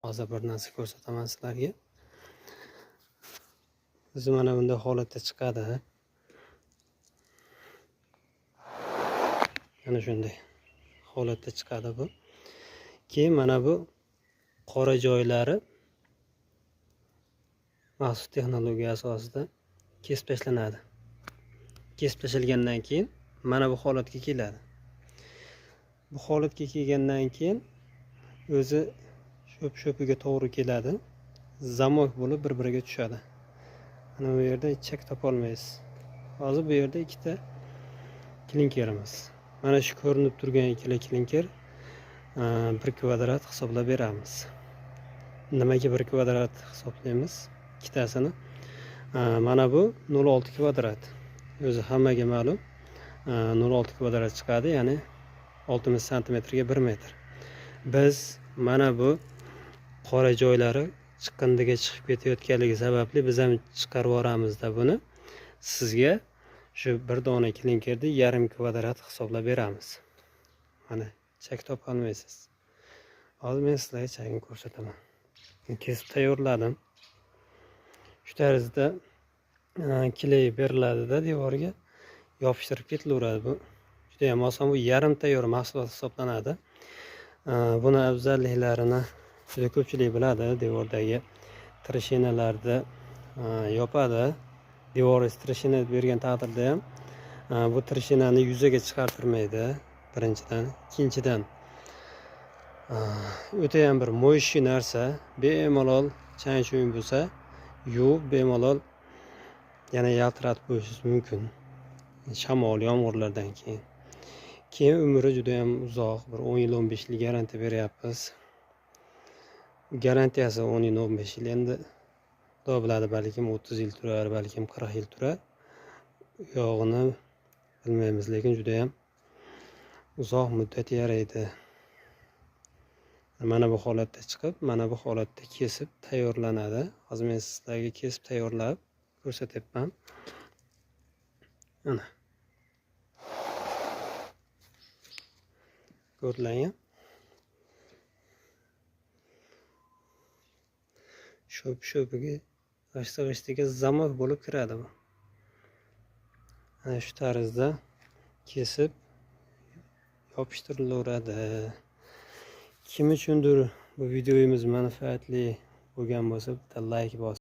Hozir bir narsa ko'rsataman sizlarga. O'zi mana bunday holatda chiqadi. Mana shunday holatda chiqadi bu. Keyin mana bu qora joylari maxsus texnologiya asosida kesib tashlanadi. Kesib tashlgandan keyin mana bu holatga keladi. Bu holatga kelgandan keyin o'zi sho'piga to'g'ri keladi. Zamok bo'lib bir-biriga tushadi. Mana bu yerda chak topolmaysiz. Hozir bu yerda ikkita klinkerimiz. Mana shu ko'rinib turgan ikkita klinker 1 kvadrat hisoblab beramiz. Nimaga 1 kvadrat hisoblaymiz? Ikkitasini. Mana bu 0,6 kvadrat. O'zi hammaga ma'lum. 0,6 kvadrat chiqadi, ya'ni 60 santimetrga 1 metr. Biz mana bu qora joylari chiqqandiga chiqib ketayotganligi sababli biz ham chiqarib yuboramizda buni. Sizga shu bir dona klinkerni 0,5 kvadrat hisoblab beramiz. Mana chak topolmaysiz. Hozir men sizlarga chakni ko'rsataman. Kesib tayyorladim. Shu tarzda kley beriladi-da, devorga yopishtirib ketilaveradi bu. Juda ham oson, bu yarim tayyor mahsulot hisoblanadi. Buni afzalliklarini juda ko'pchilik biladi. Devordagi trashinalarda yopadi. Devor trashina bergan taqdirda ham bu trashinani yuzaga chiqartirmaydi. Birinchidan, ikkinchidan o'ta ham bir mo'yishli narsa, bemalol chang-chung bo'lsa, yuvib bemalol yana yaltiratib qo'yishingiz mumkin. Shamol, yomg'irlardan keyin. Keyin umri juda ham uzoq, bir 10 yil, 15 yil garantiya beryapmiz. Garantiyasi 10 yil, 15 yil. Endi xudo biladi, balkim 30 yil turar, balkim 40 yil turar. Yog'ini bilmaymiz, lekin juda ham uzoq muddat yaraydi. Mana bu holatda chiqib, mana bu holatda kesib tayyorlanadi. Hozir men sizlarga kesib tayyorlab ko'rsatyapman. Mana. Ko'rdilarmi? Sho'piga, g'ishti-g'ishtiga zamok bo'lib kiradi bu. Ana shu tarzda kesib yopishtirilaveradi. Kim uchundir bu videomiz manfaatli bo'lgan bo'lsa, bitta like bosing.